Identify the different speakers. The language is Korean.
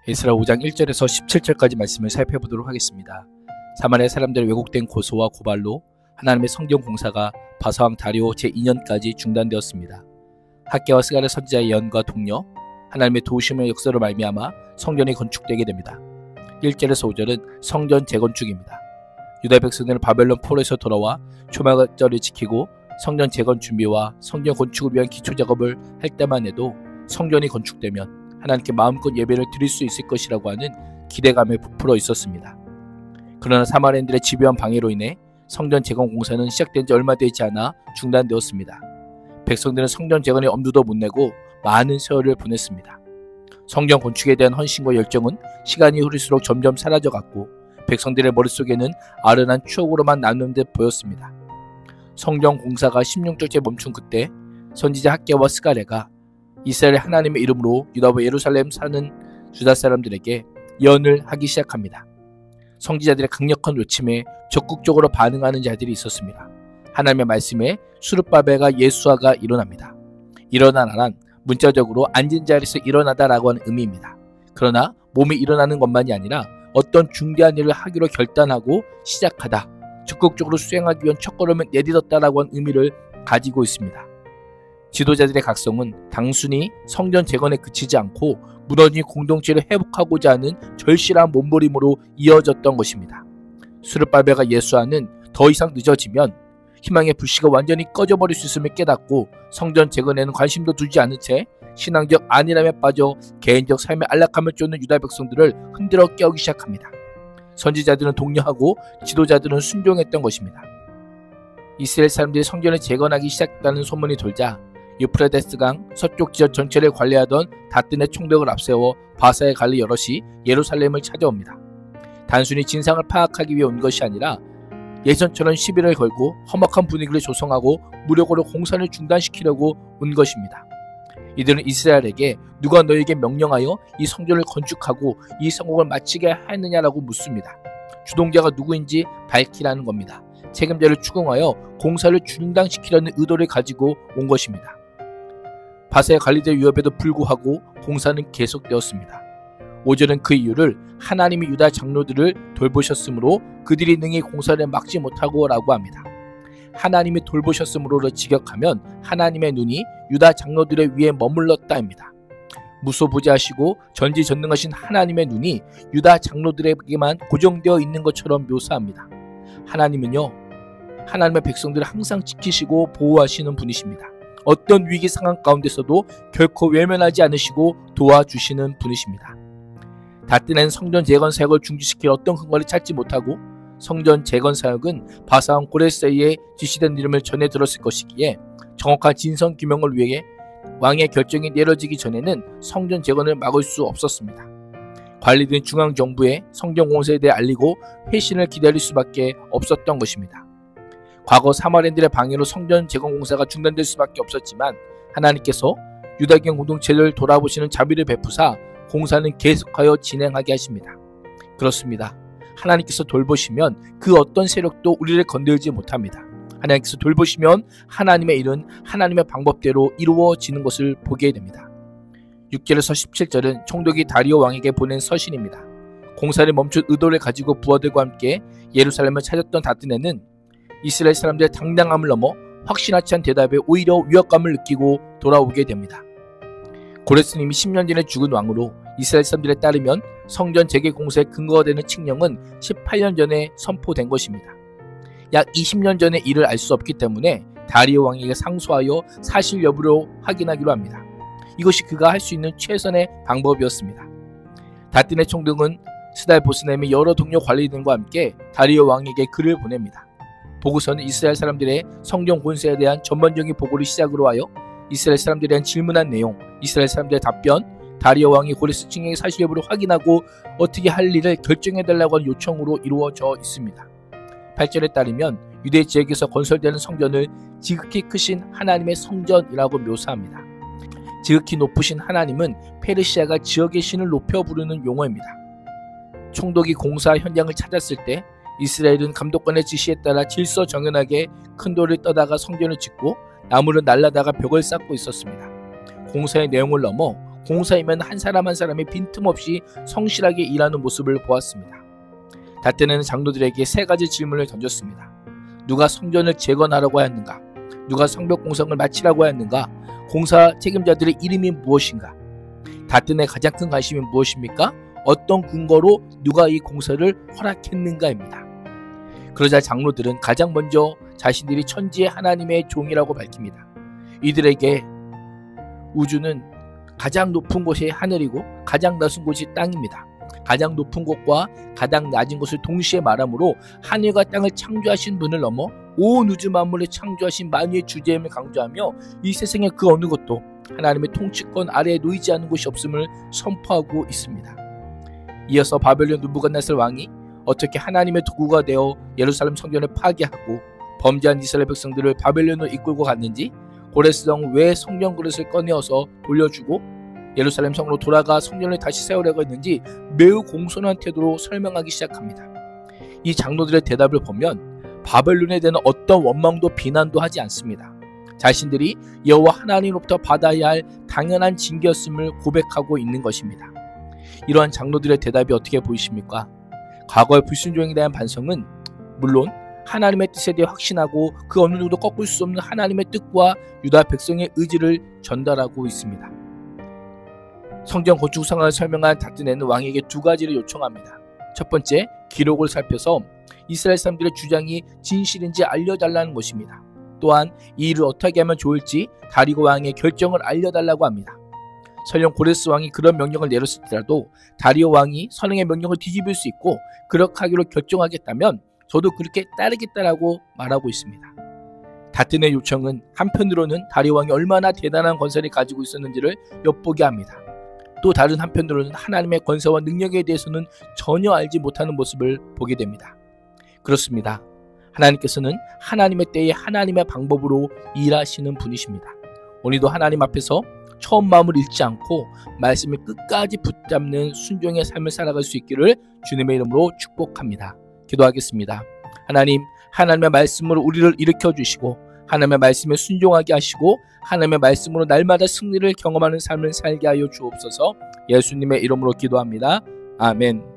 Speaker 1: 에스라 5장 1절에서 17절까지 말씀을 살펴보도록 하겠습니다. 사마리아 사람들의 왜곡된 고소와 고발로 하나님의 성전 공사가 바사왕 다리오 제2년까지 중단되었습니다. 학개와 스가랴 선지자의 예언과 동료, 하나님의 도우심의 역사로 말미암아 성전이 건축되게 됩니다. 1절에서 5절은 성전 재건축입니다. 유다 백성들은 바벨론 포로에서 돌아와 초막절을 지키고 성전 재건 준비와 성전 건축을 위한 기초 작업을 할 때만 해도 성전이 건축되면 하나님께 마음껏 예배를 드릴 수 있을 것이라고 하는 기대감에 부풀어 있었습니다. 그러나 사마리아인들의 집요한 방해로 인해 성전 재건 공사는 시작된 지 얼마 되지 않아 중단되었습니다. 백성들은 성전 재건에 엄두도 못 내고 많은 세월을 보냈습니다. 성전 건축에 대한 헌신과 열정은 시간이 흐를수록 점점 사라져갔고 백성들의 머릿속에는 아련한 추억으로만 남는 듯 보였습니다. 성전 공사가 16절째 멈춘 그때 선지자 학개와 스가랴가 이스라엘 하나님의 이름으로 유다와 예루살렘 사는 유다 사람들에게 예언을 하기 시작합니다. 선지자들의 강력한 외침에 적극적으로 반응하는 자들이 있었습니다. 하나님의 말씀에 수르바벨과 예수아가 일어납니다. 일어나란 문자적으로 앉은 자리에서 일어나다라고 하는 의미입니다. 그러나 몸이 일어나는 것만이 아니라 어떤 중대한 일을 하기로 결단하고 시작하다, 적극적으로 수행하기 위한 첫걸음을 내딛었다라고 하는 의미를 가지고 있습니다. 지도자들의 각성은 단순히 성전 재건에 그치지 않고 무너진 공동체를 회복하고자 하는 절실한 몸부림으로 이어졌던 것입니다. 수르바벨과 예수아는 더 이상 늦어지면 희망의 불씨가 완전히 꺼져버릴 수 있음을 깨닫고 성전 재건에는 관심도 두지 않은 채 신앙적 안일함에 빠져 개인적 삶의 안락함을 쫓는 유다 백성들을 흔들어 깨우기 시작합니다. 선지자들은 독려하고 지도자들은 순종했던 것입니다. 이스라엘 사람들이 성전을 재건하기 시작했다는 소문이 돌자 유프라데스강 서쪽 지역 전체를 관리하던 다뜬의 총독을 앞세워 바사에 갈릴 여럿이 예루살렘을 찾아옵니다. 단순히 진상을 파악하기 위해 온 것이 아니라 예전처럼 시비를 걸고 험악한 분위기를 조성하고 무력으로 공사를 중단시키려고 온 것입니다. 이들은 이스라엘에게 누가 너에게 명령하여 이 성전을 건축하고 이 성공을 마치게 하느냐라고 묻습니다. 주동자가 누구인지 밝히라는 겁니다. 책임자를 추궁하여 공사를 중단시키려는 의도를 가지고 온 것입니다. 바사에 관리될 위협에도 불구하고 공사는 계속되었습니다. 5절은 그 이유를 하나님이 유다 장로들을 돌보셨으므로 그들이 능히 공사를 막지 못하고 라고 합니다. 하나님이 돌보셨으므로를 직역하면 하나님의 눈이 유다 장로들의 위에 머물렀다입니다. 무소부지하시고 전지전능하신 하나님의 눈이 유다 장로들에게만 고정되어 있는 것처럼 묘사합니다. 하나님은요, 하나님의 백성들을 항상 지키시고 보호하시는 분이십니다. 어떤 위기 상황 가운데서도 결코 외면하지 않으시고 도와주시는 분이십니다. 다뜬한 성전 재건 사역을 중지시킬 어떤 근거를 찾지 못하고 성전 재건 사역은 바사왕 고레스에 지시된 이름을 전해 들었을 것이기에 정확한 진상 규명을 위해 왕의 결정이 내려지기 전에는 성전 재건을 막을 수 없었습니다. 관리된 중앙정부에 성전 공사에 대해 알리고 회신을 기다릴 수밖에 없었던 것입니다. 과거 사마리아인들의 방해로 성전 재건 공사가 중단될 수밖에 없었지만 하나님께서 유다경 공동체를 돌아보시는 자비를 베푸사 공사는 계속하여 진행하게 하십니다. 그렇습니다. 하나님께서 돌보시면 그 어떤 세력도 우리를 건들지 못합니다. 하나님께서 돌보시면 하나님의 일은 하나님의 방법대로 이루어지는 것을 보게 됩니다. 6절에서 17절은 총독이 다리오 왕에게 보낸 서신입니다. 공사를 멈춘 의도를 가지고 부하들과 함께 예루살렘을 찾았던 다뜨네는 이스라엘 사람들의 당당함을 넘어 확신하지 않은 대답에 오히려 위협감을 느끼고 돌아오게 됩니다. 고레스님이 10년 전에 죽은 왕으로 이스라엘 사람들에 따르면 성전 재개 공사의 근거가 되는 칙령은 18년 전에 선포된 것입니다. 약 20년 전의 일을 알 수 없기 때문에 다리오 왕에게 상소하여 사실 여부를 확인하기로 합니다. 이것이 그가 할 수 있는 최선의 방법이었습니다. 다뜨네 총독은 스달보스넴의 여러 동료 관리인과 함께 다리오 왕에게 글을 보냅니다. 보고서는 이스라엘 사람들의 성전 공사에 대한 전반적인 보고를 시작으로 하여 이스라엘 사람들에 대한 질문한 내용, 이스라엘 사람들의 답변, 다리오 왕이 고레스 칙령의 사실 여부를 확인하고 어떻게 할 일을 결정해달라고 하는 요청으로 이루어져 있습니다. 8절에 따르면 유대 지역에서 건설되는 성전을 지극히 크신 하나님의 성전이라고 묘사합니다. 지극히 높으신 하나님은 페르시아가 지역의 신을 높여 부르는 용어입니다. 총독이 공사 현장을 찾았을 때 이스라엘은 감독관의 지시에 따라 질서정연하게 큰 돌을 떠다가 성전을 짓고 나무를 날라다가 벽을 쌓고 있었습니다. 공사의 내용을 넘어 공사이면 한 사람 한 사람이 빈틈없이 성실하게 일하는 모습을 보았습니다. 닷새는 장로들에게 3가지 질문을 던졌습니다. 누가 성전을 재건하라고 하였는가? 누가 성벽 공성을 마치라고 하였는가? 공사 책임자들의 이름이 무엇인가? 닷새의 가장 큰 관심이 무엇입니까? 어떤 근거로 누가 이 공사를 허락했는가입니다. 그러자 장로들은 가장 먼저 자신들이 천지의 하나님의 종이라고 밝힙니다. 이들에게 우주는 가장 높은 곳이 하늘이고 가장 낮은 곳이 땅입니다. 가장 높은 곳과 가장 낮은 곳을 동시에 말하므로 하늘과 땅을 창조하신 분을 넘어 온 우주 만물을 창조하신 만유의 주제임을 강조하며 이 세상의 그 어느 것도 하나님의 통치권 아래에 놓이지 않은 곳이 없음을 선포하고 있습니다. 이어서 바벨론 느부갓네살 왕이 어떻게 하나님의 도구가 되어 예루살렘 성전을 파괴하고 범죄한 이스라엘 백성들을 바벨론으로 이끌고 갔는지, 고레스왕 왜 성전 그릇을 꺼내어서 돌려주고 예루살렘 성으로 돌아가 성전을 다시 세우려고 했는지 매우 공손한 태도로 설명하기 시작합니다. 이 장로들의 대답을 보면 바벨론에 대한 어떤 원망도 비난도 하지 않습니다. 자신들이 여호와 하나님으로부터 받아야 할 당연한 징계였음을 고백하고 있는 것입니다. 이러한 장로들의 대답이 어떻게 보이십니까? 과거의 불순종에 대한 반성은 물론 하나님의 뜻에 대해 확신하고 그 어느 누구도 꺾을 수 없는 하나님의 뜻과 유다 백성의 의지를 전달하고 있습니다. 성전 건축 상황을 설명한 닷새는 왕에게 2가지를 요청합니다. 첫 번째, 기록을 살펴서 이스라엘 사람들의 주장이 진실인지 알려달라는 것입니다. 또한 이 일을 어떻게 하면 좋을지 다리고 왕의 결정을 알려달라고 합니다. 설령 고레스 왕이 그런 명령을 내렸을지라도 다리오 왕이 선행의 명령을 뒤집을 수 있고 그렇게 하기로 결정하겠다면 저도 그렇게 따르겠다라고 말하고 있습니다. 닷새의 요청은 한편으로는 다리오 왕이 얼마나 대단한 권세를 가지고 있었는지를 엿보게 합니다. 또 다른 한편으로는 하나님의 권세와 능력에 대해서는 전혀 알지 못하는 모습을 보게 됩니다. 그렇습니다. 하나님께서는 하나님의 때에 하나님의 방법으로 일하시는 분이십니다. 오늘도 하나님 앞에서 처음 마음을 잃지 않고 말씀을 끝까지 붙잡는 순종의 삶을 살아갈 수 있기를 주님의 이름으로 축복합니다. 기도하겠습니다. 하나님, 하나님의 말씀으로 우리를 일으켜 주시고 하나님의 말씀에 순종하게 하시고 하나님의 말씀으로 날마다 승리를 경험하는 삶을 살게 하여 주옵소서. 예수님의 이름으로 기도합니다. 아멘.